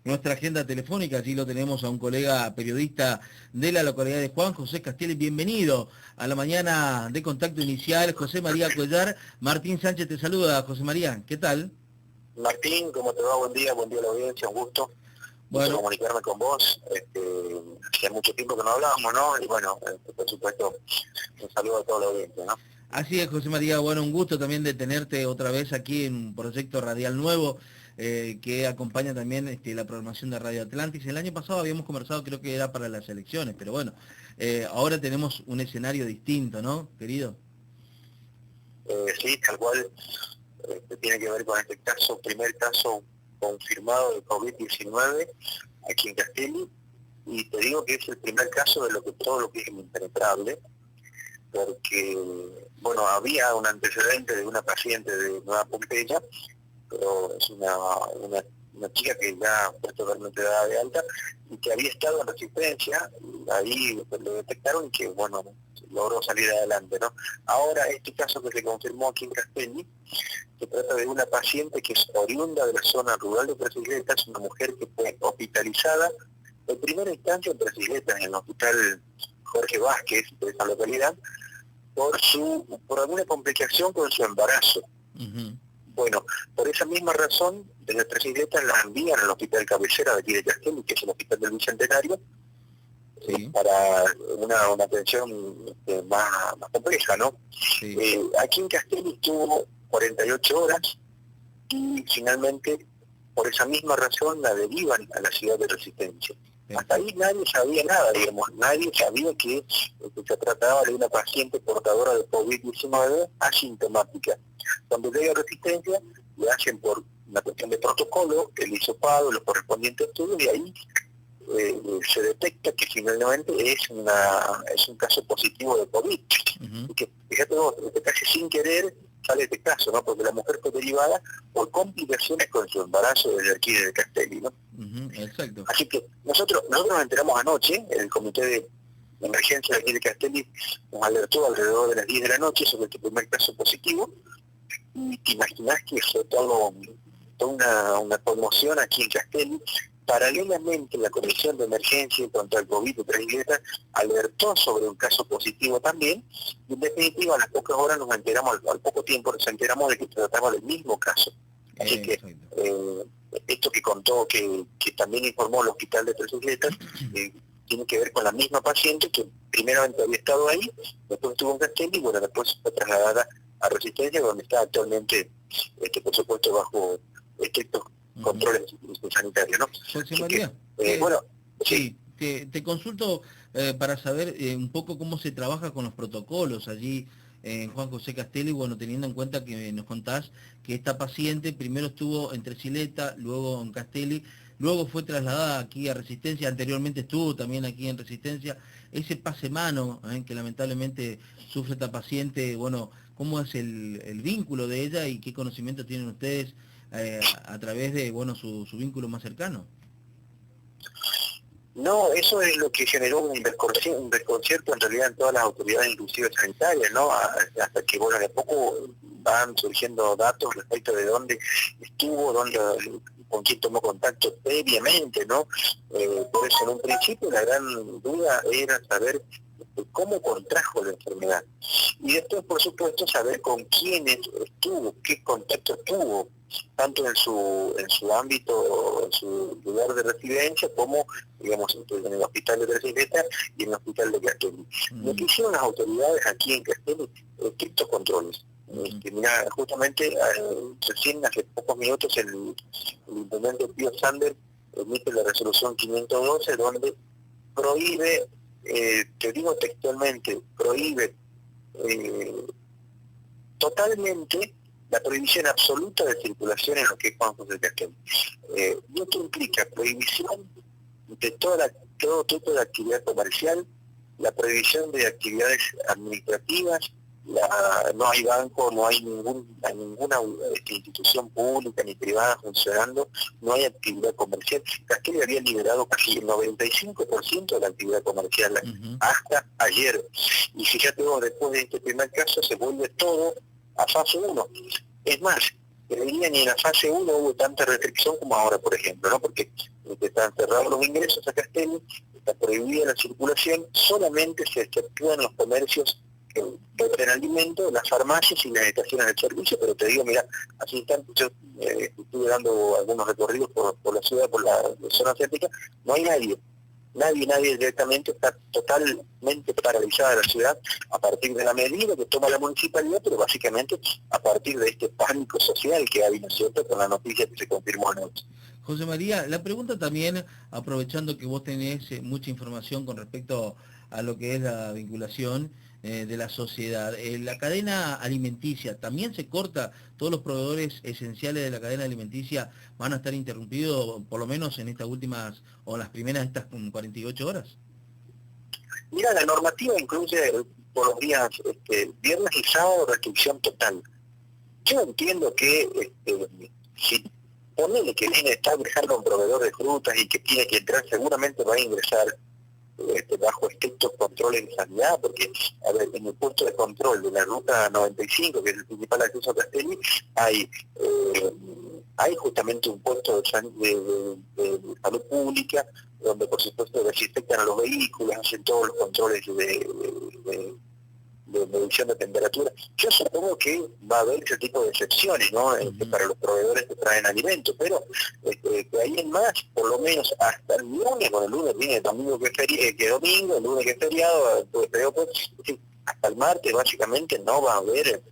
nuestra agenda telefónica. Allí lo tenemos a un colega periodista de la localidad de Juan José Castelli. Bienvenido a la mañana de Contacto Inicial. José María Cuellar, Martín Sánchez te saluda. José María, ¿qué tal? Martín, ¿cómo te va? Buen día a la audiencia, un gusto. Gusto comunicarme con vos. Hace mucho tiempo que no hablábamos, ¿no? Y bueno, por supuesto, un saludo a toda la audiencia, ¿no? Así es, José María, bueno, un gusto también de tenerte otra vez aquí en un proyecto radial nuevo que acompaña también la programación de Radio Atlantis. El año pasado habíamos conversado, creo que era para las elecciones, pero bueno, ahora tenemos un escenario distinto, ¿no, querido? Sí, tal cual, tiene que ver con este caso, primer caso confirmado de COVID-19 aquí en Castelli, y te digo que es el primer caso de todo lo que es impenetrable, porque, bueno, había un antecedente de una paciente de Nueva Pompeya, pero es una chica que ya fue totalmente dada de alta y que había estado en resistencia, y ahí lo detectaron y que, bueno, logró salir adelante, ¿no? Ahora, este caso que se confirmó aquí en Castelli, se trata de una paciente que es oriunda de la zona rural de Tres Isletas, una mujer que fue hospitalizada en primera instancia en Tres Isletas, en el hospital Jorge Vázquez de esa localidad, por alguna complicación con su embarazo. Bueno, por esa misma razón, desde Tres Isletas la envían al hospital cabecera de aquí de Castelli, que es el hospital del Bicentenario, sí, para una atención más compleja, ¿no? Sí. Aquí en Castelli estuvo 48 horas y finalmente, por esa misma razón, la derivan a la ciudad de Resistencia. Hasta ahí nadie sabía nada, digamos, nadie sabía que se trataba de una paciente portadora de COVID-19 asintomática. Cuando llega a Resistencia, le hacen por una cuestión de protocolo, el hisopado, los correspondientes estudios, y ahí se detecta que finalmente es un caso positivo de COVID. Y que, fíjate vos, casi sin querer sale este caso, ¿no? Porque la mujer fue derivada por complicaciones con su embarazo desde aquí de Castelli, ¿no? Exacto. Así que nosotros nos enteramos anoche, el comité de emergencia de aquí de Castelli nos alertó alrededor de las 10 de la noche sobre este primer caso positivo, y te imaginás que fue toda una conmoción aquí en Castelli. Paralelamente, la Comisión de Emergencia contra el COVID de Tres Isletas alertó sobre un caso positivo también, y en definitiva a las pocas horas nos enteramos, al poco tiempo nos enteramos de que se trataba del mismo caso. Así que esto que contó, que también informó el hospital de Tres Isletas, tiene que ver con la misma paciente que primeramente había estado ahí, después estuvo en Castelli y bueno, después fue trasladada a Resistencia, donde está actualmente, por supuesto, bajo estrictos controles sanitarios, ¿no? José María, bueno, sí, te consulto para saber un poco cómo se trabaja con los protocolos allí en Juan José Castelli, bueno, teniendo en cuenta que nos contás que esta paciente primero estuvo en Tres Isletas, luego en Castelli, luego fue trasladada aquí a Resistencia, anteriormente estuvo también aquí en Resistencia. Ese pase mano que lamentablemente sufre esta paciente, bueno, ¿cómo es el vínculo de ella y qué conocimiento tienen ustedes a través de, bueno, su vínculo más cercano? No, eso es lo que generó un desconcierto en realidad en todas las autoridades, inclusive sanitarias, ¿no? Hasta que, bueno, de a poco van surgiendo datos respecto de dónde estuvo, con quién tomó contacto previamente, ¿no? Por eso en un principio la gran duda era saber cómo contrajo la enfermedad. Y después, por supuesto, saber con quiénes estuvo, qué contacto tuvo, tanto en su ámbito, en su lugar de residencia, como, digamos, en el hospital de Tres Isletas y en el hospital de Castelli. Lo que hicieron las autoridades aquí en Castelli, estrictos controles. Mirá, justamente recién hace pocos minutos el intendente Pío Sander emite la resolución 512, donde prohíbe, te digo textualmente, prohíbe totalmente la prohibición absoluta de circulación en lo que es Juan José Castelli. Y esto implica prohibición de todo tipo de actividad comercial, la prohibición de actividades administrativas, no hay banco, no hay ninguna institución pública ni privada funcionando, no hay actividad comercial. Castelli había liberado casi el 95% de la actividad comercial hasta ayer. Y fíjate vos, después de este primer caso se vuelve todo a fase 1. Es más, te diría ni en la fase 1 hubo tanta restricción como ahora, por ejemplo, ¿no? Porque están cerrados los ingresos a Castelli, está prohibida la circulación, solamente se exceptúan los comercios que venden alimentos, las farmacias y las estaciones de servicio, pero te digo, mira, hace instantes yo estuve dando algunos recorridos por la ciudad, por la zona céntrica, no hay nadie directamente, está totalmente paralizada la ciudad a partir de la medida que toma la municipalidad, pero básicamente a partir de este pánico social que hay, ¿no es cierto?, con la noticia que se confirmó anoche. José María, la pregunta también, aprovechando que vos tenés mucha información con respecto a lo que es la vinculación de la sociedad, la cadena alimenticia, ¿también se corta? ¿Todos los proveedores esenciales de la cadena alimenticia van a estar interrumpidos, por lo menos en estas últimas, o en las primeras de estas 48 horas? Mira, la normativa incluye por los días viernes y sábado restricción total. Yo entiendo que si ponele que viene, está dejando un proveedor de frutas y que tiene que entrar, seguramente va a ingresar bajo estrictos controles de sanidad, porque, a ver, en el puesto de control de la ruta 95, que es el principal acceso a Castelli, hay justamente un puesto de salud pública, donde por supuesto desinfectan a los vehículos, hacen todos los controles de medición de temperatura. Yo supongo que va a haber ese tipo de excepciones, ¿no? Para los proveedores que traen alimentos, pero de ahí en más, por lo menos hasta el lunes, bueno, el lunes viene el domingo que es domingo, el lunes que es feriado, hasta el martes básicamente no va a haber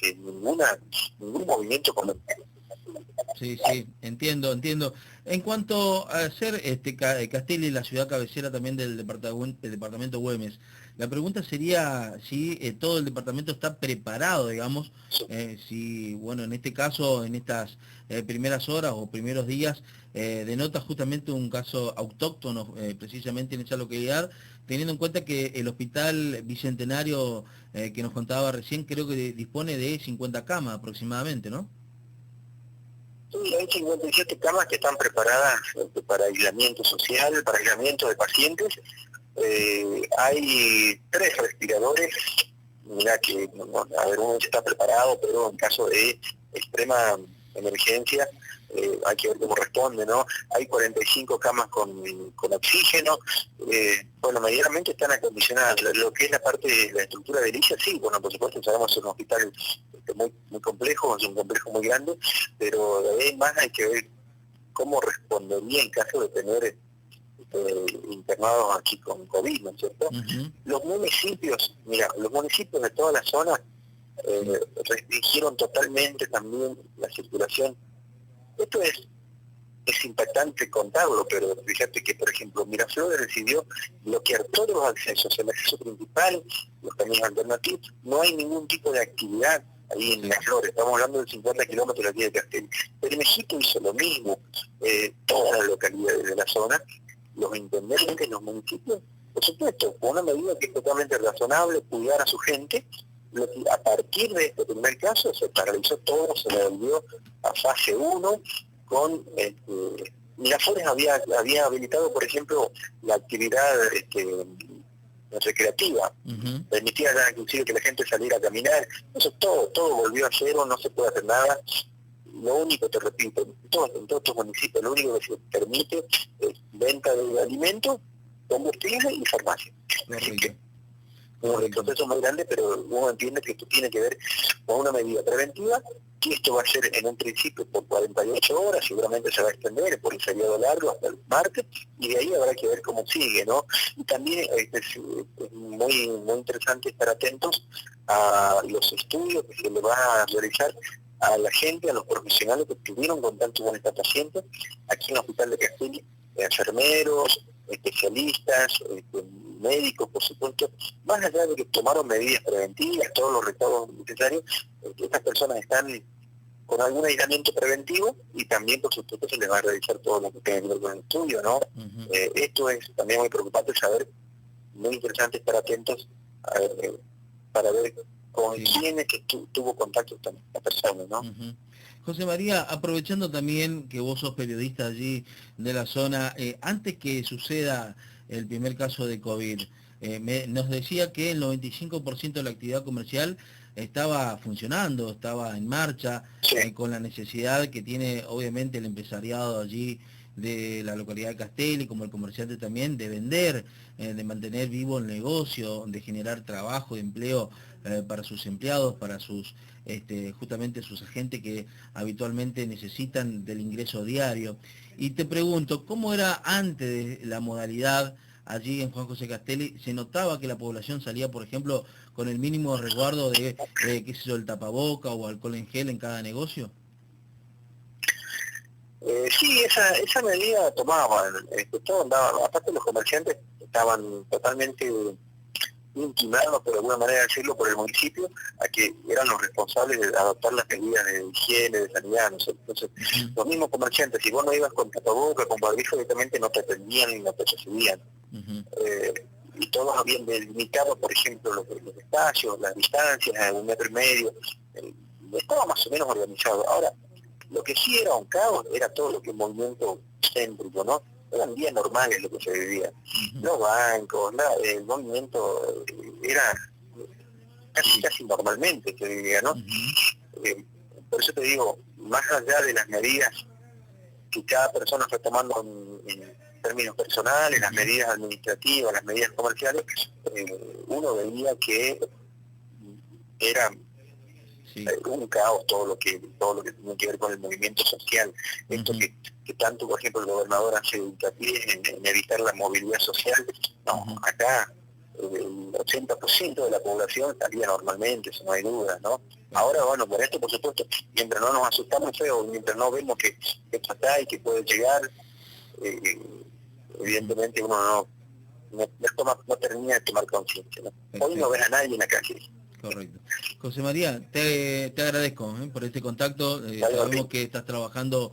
ningún movimiento comercial. Sí, entiendo. En cuanto a ser Castelli la ciudad cabecera también del departamento Güemes, la pregunta sería si todo el departamento está preparado, digamos, si, bueno, en este caso, en estas primeras horas o primeros días, denota justamente un caso autóctono, precisamente en esa localidad, teniendo en cuenta que el hospital bicentenario que nos contaba recién, creo que dispone de 50 camas aproximadamente, ¿no? Sí, hay 57 camas que están preparadas para aislamiento social, para aislamiento de pacientes. Hay 3 respiradores, mira que, a ver, uno está preparado, pero en caso de extrema emergencia, hay que ver cómo responde, ¿no? Hay 45 camas con oxígeno, bueno, medianamente están acondicionadas. Lo que es la parte de la estructura de edilicia, sí, bueno, por supuesto, sabemos que es un hospital muy complejo, es un complejo muy grande, pero de ahí más hay que ver cómo respondería en caso de tener internados aquí con COVID, ¿no es cierto? Los municipios, mira, los municipios de toda la zona restringieron totalmente también la circulación. Esto es impactante contarlo, pero fíjate que, por ejemplo, Miraflores decidió bloquear todos los accesos, el acceso principal, los caminos alternativos, no hay ningún tipo de actividad ahí en Miraflores, estamos hablando de 50 kilómetros de aquí de Castelli. Permejito hizo lo mismo, todas las localidades de la zona, los intendentes, los municipios, por supuesto, con una medida que es totalmente razonable, cuidar a su gente. A partir de este primer caso se paralizó todo, se volvió a fase 1, con Miraflores había habilitado, por ejemplo, la actividad recreativa, permitía ya inclusive que la gente saliera a caminar, eso todo volvió a cero, no se puede hacer nada. Lo único, te repito, en todos estos municipios, lo único que se permite es venta de alimentos, combustible y farmacia. Así que un retroceso muy grande, pero uno entiende que esto tiene que ver con una medida preventiva, que esto va a ser en un principio por 48 horas, seguramente se va a extender por el feriado largo hasta el martes, y de ahí habrá que ver cómo sigue, ¿no? Y también es muy interesante estar atentos a los estudios que se le va a realizar a la gente, a los profesionales que tuvieron contacto con esta paciente, aquí en el Hospital de Castelli, enfermeros, especialistas, médicos, por supuesto, más allá de que tomaron medidas preventivas, todos los recaudos necesarios, estas personas están con algún aislamiento preventivo y también, por supuesto, se les va a realizar todo lo que tiene que ver con el estudio, ¿no? Esto es también muy preocupante saber, muy interesante estar atentos para ver con quiénes que tuvo contacto con esta persona, ¿no? José María, aprovechando también que vos sos periodista allí de la zona, antes que suceda el primer caso de COVID, nos decía que el 95% de la actividad comercial estaba funcionando, estaba en marcha, Sí. con la necesidad que tiene obviamente el empresariado allí de la localidad de Castelli, como el comerciante también, de vender, de mantener vivo el negocio, de generar trabajo, empleo para sus empleados, para sus justamente sus agentes que habitualmente necesitan del ingreso diario. Y te pregunto, ¿cómo era antes de la modalidad allí en Juan José Castelli? ¿Se notaba que la población salía, por ejemplo, con el mínimo resguardo de, qué sé yo, el tapaboca o alcohol en gel en cada negocio? Sí, esa medida tomaban, todo andaba, aparte los comerciantes estaban totalmente intimados, por alguna manera de decirlo, por el municipio, a que eran los responsables de adoptar las medidas de higiene, de sanidad, ¿no sé? Entonces, los mismos comerciantes, si vos no ibas con tapaboca, con barbijo, directamente no te atendían ni no te recibían. Y todos habían delimitado, por ejemplo, los espacios, las distancias, 1,5 metros, estaba más o menos organizado. Ahora, lo que sí era un caos era todo lo que es movimiento céntrico, ¿no? Eran días normales lo que se vivía. Los bancos, el movimiento era casi normalmente se vivía, ¿no? Por eso te digo, más allá de las medidas que cada persona fue tomando en términos personales, las medidas administrativas, las medidas comerciales, uno veía que era un caos todo lo que tiene que ver con el movimiento social. Esto que tanto, por ejemplo, el gobernador hace hincapié en evitar la movilidad social, no, acá el 80% de la población salía normalmente, eso no hay duda, ¿no? Ahora, bueno, por esto, por supuesto, mientras no nos asustamos feo, mientras no vemos que esto está y que puede llegar, evidentemente uno no termina de tomar conciencia, ¿no? Hoy no ves a nadie en la calle. Correcto. José María, te agradezco por este contacto. Sabemos que estás trabajando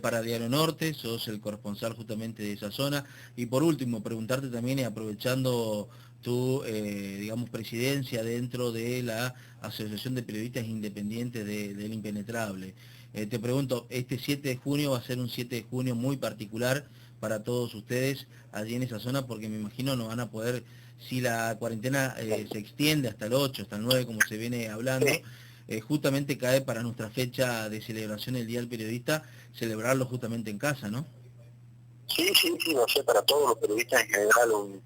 para Diario Norte, sos el corresponsal justamente de esa zona. Y por último, preguntarte también, y aprovechando tu, digamos, presidencia dentro de la Asociación de Periodistas Independientes del Impenetrable. Te pregunto, este 7 de junio va a ser un 7 de junio muy particular para todos ustedes allí en esa zona, porque me imagino no van a poder, si la cuarentena se extiende hasta el 8, hasta el 9, como se viene hablando, justamente cae para nuestra fecha de celebración del Día del Periodista, celebrarlo justamente en casa, ¿no? Sí, va a ser para todos los periodistas en general,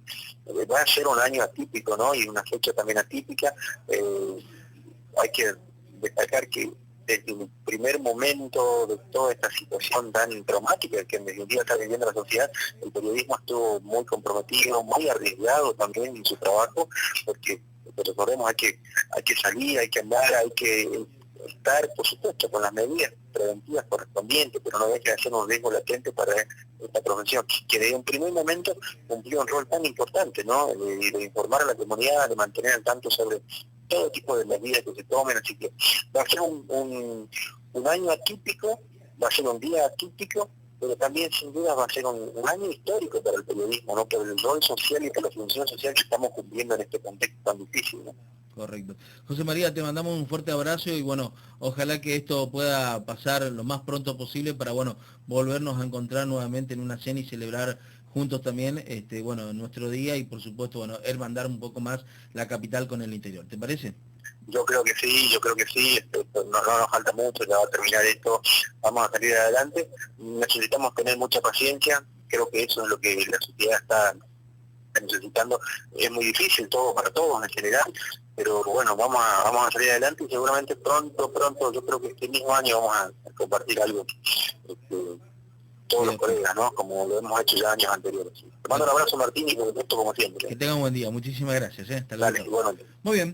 va a ser un año atípico, ¿no? Y una fecha también atípica. Hay que destacar que desde el primer momento de toda esta situación tan traumática que en definitiva está viviendo la sociedad, el periodismo estuvo muy comprometido, muy arriesgado también en su trabajo, porque recordemos, hay que salir, hay que andar, hay que estar, por supuesto, con las medidas preventivas correspondientes, pero no deja de ser un riesgo latente para esta profesión, que desde un primer momento cumplió un rol tan importante, ¿no? De informar a la comunidad, de mantener al tanto sobre todo tipo de medidas que se tomen, así que va a ser un año atípico, va a ser un día atípico, pero también sin duda va a ser un año histórico para el periodismo, ¿no? Por el rol social y por la función social que estamos cumpliendo en este contexto tan difícil, ¿no? Correcto. José María, te mandamos un fuerte abrazo y bueno, ojalá que esto pueda pasar lo más pronto posible para, bueno, volvernos a encontrar nuevamente en una cena y celebrar juntos también, bueno, nuestro día y por supuesto, bueno, hermandar un poco más la capital con el interior. ¿Te parece? Yo creo que sí, no nos falta mucho, ya va a terminar esto, vamos a salir adelante, necesitamos tener mucha paciencia, creo que eso es lo que la sociedad está necesitando, es muy difícil todo para todos en general, pero bueno, vamos a salir adelante y seguramente pronto, yo creo que este mismo año vamos a compartir algo, todos los colegas, ¿no? Como lo hemos hecho ya años anteriores. Te mando un abrazo, Martín, y con gusto como siempre. Que tenga un buen día, muchísimas gracias. Hasta luego. Dale, igualmente. Muy bien.